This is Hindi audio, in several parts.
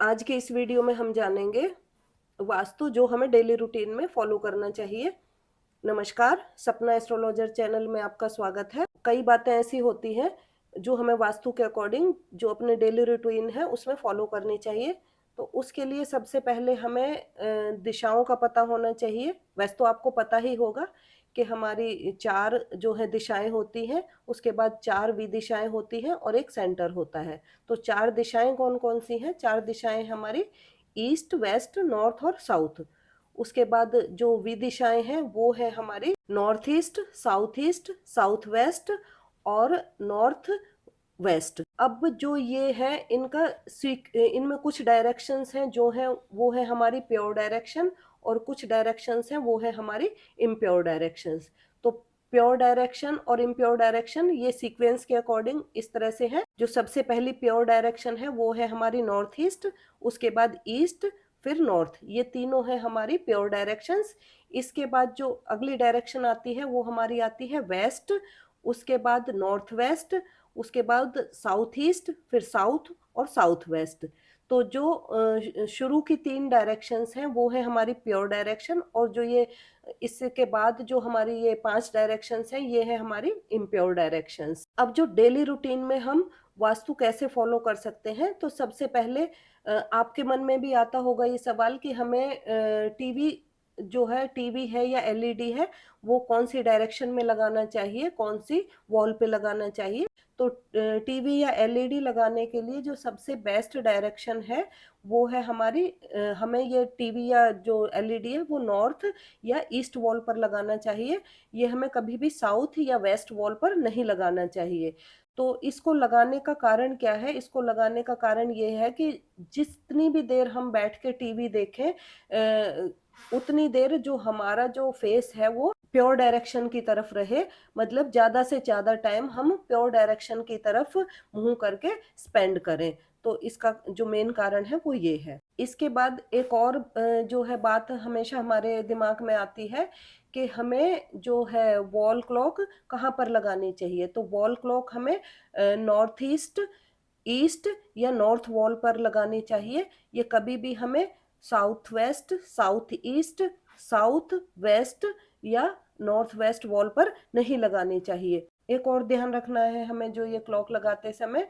आज के इस वीडियो में हम जानेंगे वास्तु जो हमें डेली रूटीन में फॉलो करना चाहिए। नमस्कार, सपना एस्ट्रोलॉजर चैनल में आपका स्वागत है। कई बातें ऐसी होती हैं जो हमें वास्तु के अकॉर्डिंग जो अपने डेली रूटीन है उसमें फॉलो करनी चाहिए। तो उसके लिए सबसे पहले हमें दिशाओं का पता होना चाहिए। वैसे तो आपको पता ही होगा कि हमारी 4 जो है दिशाएं होती हैं, उसके बाद 4 विदिशाएं होती हैं और एक सेंटर होता है। तो 4 दिशाएं कौन-कौन सी हैं? 4 दिशाएं हमारी ईस्ट, वेस्ट, नॉर्थ और साउथ। उसके बाद जो विदिशाएं हैं वो है हमारी नॉर्थ ईस्ट, साउथ वेस्ट और नॉर्थ वेस्ट। अब जो ये है इनमें कुछ डायरेक्शंस हैं जो है वो है हमारी प्योर डायरेक्शन और कुछ डायरेक्शंस हैं वो है हमारी इम्प्योर डायरेक्शंस। तो प्योर डायरेक्शन और इम्प्योर डायरेक्शन ये सीक्वेंस के अकॉर्डिंग इस तरह से है। जो सबसे पहली प्योर डायरेक्शन है वो है हमारी नॉर्थ ईस्ट, उसके बाद ईस्ट, फिर नॉर्थ। ये तीनों है हमारी प्योर डायरेक्शंस। इसके बाद जो अगली डायरेक्शन आती है वो हमारी आती है वेस्ट, उसके बाद नॉर्थ वेस्ट, उसके बाद साउथ ईस्ट, फिर साउथ और साउथ वेस्ट। तो जो शुरू की 3 डायरेक्शंस हैं वो है हमारी प्योर डायरेक्शन और जो ये इसके बाद जो हमारी ये 5 डायरेक्शंस हैं ये है हमारी इम्प्योर डायरेक्शंस। अब जो डेली रूटीन में हम वास्तु कैसे फॉलो कर सकते हैं, तो सबसे पहले आपके मन में भी आता होगा ये सवाल कि हमें टीवी जो है टीवी है या एलईडी है वो कौन सी डायरेक्शन में लगाना चाहिए, कौन सी वॉल पे लगाना चाहिए। तो टीवी या एलईडी लगाने के लिए जो सबसे बेस्ट डायरेक्शन है वो है हमारी हमें ये टीवी या जो एलईडी है वो नॉर्थ या ईस्ट वॉल पर लगाना चाहिए। ये हमें कभी भी साउथ या वेस्ट वॉल पर नहीं लगाना चाहिए। तो इसको लगाने का कारण क्या है? इसको लगाने का कारण ये है कि जितनी भी देर हम बैठ के टीवी देखें उतनी देर जो हमारा जो फेस है वो प्योर डायरेक्शन की तरफ रहे। मतलब ज़्यादा से ज़्यादा टाइम हम प्योर डायरेक्शन की तरफ मुँह करके स्पेंड करें। तो इसका जो मेन कारण है वो ये है। इसके बाद एक और जो है बात हमेशा हमारे दिमाग में आती है कि हमें जो है वॉल क्लॉक कहाँ पर लगानी चाहिए। तो वॉल क्लॉक हमें नॉर्थ ईस्ट, ईस्ट या नॉर्थ वॉल पर लगानी चाहिए। ये कभी भी हमें south west, south east, south west या नॉर्थ वेस्ट वॉल पर नहीं लगानी चाहिए। एक और ध्यान रखना है हमें जो ये क्लॉक लगाते समय,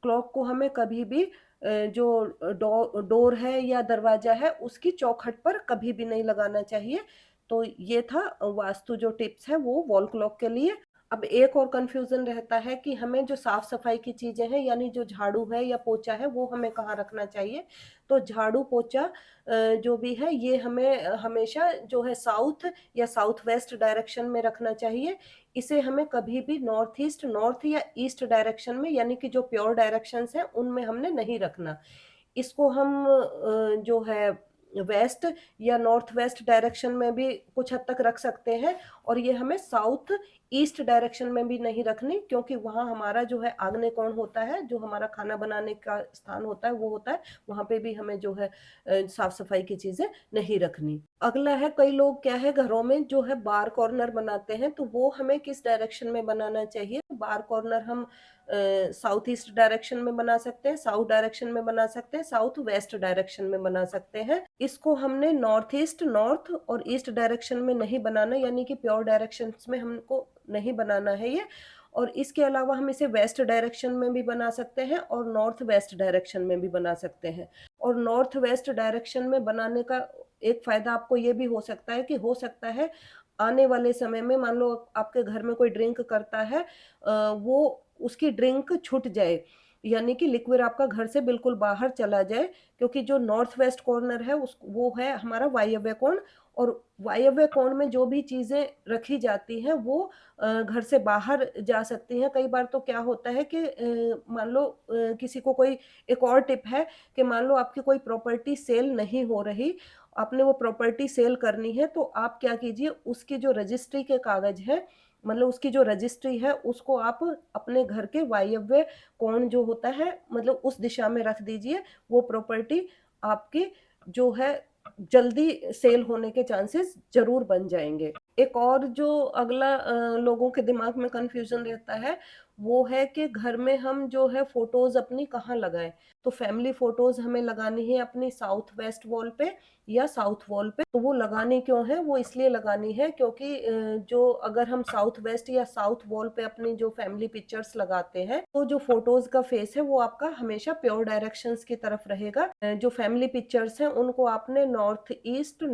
क्लॉक को हमें कभी भी जो डोर है या दरवाजा है उसकी चौखट पर कभी भी नहीं लगाना चाहिए। तो ये था वास्तु जो टिप्स है वो वॉल क्लॉक के लिए। अब एक और कंफ्यूजन रहता है कि हमें जो साफ सफाई की चीजें हैं यानी जो झाड़ू है या पोछा है वो हमें कहाँ रखना चाहिए। तो झाड़ू पोछा जो भी है ये हमें हमेशा जो है साउथ या साउथ वेस्ट डायरेक्शन में रखना चाहिए। इसे हमें कभी भी नॉर्थ ईस्ट, नॉर्थ या ईस्ट डायरेक्शन में यानी कि जो प्योर डायरेक्शंस हैं उनमें हमने नहीं रखना। इसको हम जो है वेस्ट या नॉर्थ वेस्ट डायरेक्शन में भी कुछ हद तक रख सकते हैं और ये हमें साउथ ईस्ट डायरेक्शन में भी नहीं रखनी, क्योंकि वहाँ हमारा जो है आग्नेय कोण होता है, जो हमारा खाना बनाने का स्थान होता है वो होता है, वहाँ पे भी हमें जो है साफ सफाई की चीजें नहीं रखनी। अगला है, कई लोग क्या है घरों में जो है बार कॉर्नर बनाते हैं, तो वो हमें किस डायरेक्शन में बनाना चाहिए। बार कॉर्नर हम साउथ ईस्ट डायरेक्शन में बना सकते हैं, साउथ डायरेक्शन में बना सकते हैं, साउथ वेस्ट डायरेक्शन में बना सकते हैं। इसको हमने नॉर्थ ईस्ट, नॉर्थ और ईस्ट डायरेक्शन में नहीं बनाना, यानी कि प्योर डायरेक्शन में हमको नहीं बनाना है ये। और इसके अलावा हम इसे वेस्ट डायरेक्शन में भी बना सकते हैं और नॉर्थ वेस्ट डायरेक्शन में भी बना सकते हैं। और नॉर्थ वेस्ट डायरेक्शन में बनाने का एक फायदा आपको ये भी हो सकता है कि हो सकता है आने वाले समय में मान लो आपके घर में कोई ड्रिंक करता है, वो उसकी ड्रिंक छूट जाए, यानी कि लिक्विड आपका घर से बिल्कुल बाहर चला जाए, क्योंकि जो नॉर्थ वेस्ट कॉर्नर है उस वो है हमारा वायव्य कोण। और वायव्य कोण में जो भी चीजें रखी जाती हैं वो घर से बाहर जा सकती हैं। कई बार तो क्या होता है कि मान लो किसी को कोई एक और टिप है कि मान लो आपकी कोई प्रॉपर्टी सेल नहीं हो रही, आपने वो प्रॉपर्टी सेल करनी है, तो आप क्या कीजिए उसकी जो रजिस्ट्री के कागज है, मतलब उसकी जो रजिस्ट्री है उसको आप अपने घर के वायव्य कोण जो होता है मतलब उस दिशा में रख दीजिए। वो प्रॉपर्टी आपकी जो है जल्दी सेल होने के चांसेस जरूर बन जाएंगे। एक और जो अगला लोगों के दिमाग में कंफ्यूजन रहता है वो है कि घर में हम जो है फ़ोटोज़ अपनी कहाँ लगाएँ। तो फैमिली फ़ोटोज़ हमें लगानी है अपनी साउथ वेस्ट वॉल पे या साउथ वॉल पे। तो वो लगानी क्यों है? वो इसलिए लगानी है क्योंकि जो अगर हम साउथ वेस्ट या साउथ वॉल पे अपनी जो फैमिली पिक्चर्स लगाते हैं, तो जो फ़ोटोज़ का फ़ेस है वो आपका हमेशा प्योर डायरेक्शंस की तरफ रहेगा। जो फैमिली पिक्चर्स हैं उनको आपने नॉर्थ ईस्ट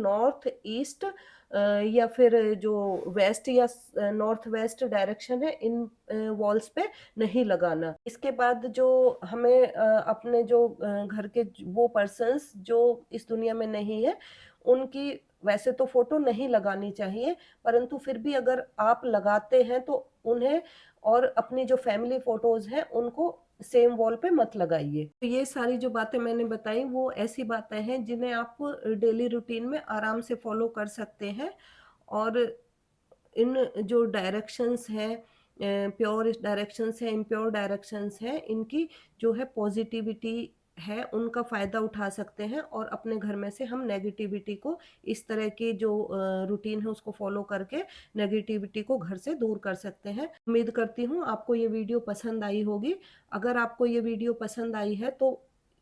या फिर जो वेस्ट या नॉर्थ वेस्ट डायरेक्शन है इन वॉल्स पे नहीं लगाना। इसके बाद जो हमें अपने जो घर के वो पर्सन्स जो इस दुनिया में नहीं है, उनकी वैसे तो फ़ोटो नहीं लगानी चाहिए, परंतु फिर भी अगर आप लगाते हैं तो उन्हें और अपनी जो फैमिली फ़ोटोज़ हैं उनको सेम वॉल पे मत लगाइए। तो ये सारी जो बातें मैंने बताई वो ऐसी बातें हैं जिन्हें आप डेली रूटीन में आराम से फ़ॉलो कर सकते हैं और इन जो डायरेक्शंस हैं प्योर डायरेक्शंस हैं, इम्प्योर डायरेक्शंस हैं, इनकी जो है पॉज़िटिविटी है, उनका फ़ायदा उठा सकते हैं और अपने घर में से हम नेगेटिविटी को इस तरह की जो रूटीन है उसको फ़ॉलो करके नेगेटिविटी को घर से दूर कर सकते हैं। उम्मीद करती हूँ आपको ये वीडियो पसंद आई होगी। अगर आपको ये वीडियो पसंद आई है तो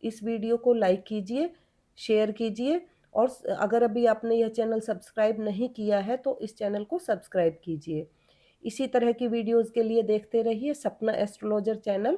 इस वीडियो को लाइक कीजिए, शेयर कीजिए और अगर अभी आपने यह चैनल सब्सक्राइब नहीं किया है तो इस चैनल को सब्सक्राइब कीजिए। इसी तरह की वीडियोज़ के लिए देखते रहिए सपना एस्ट्रोलॉजर चैनल।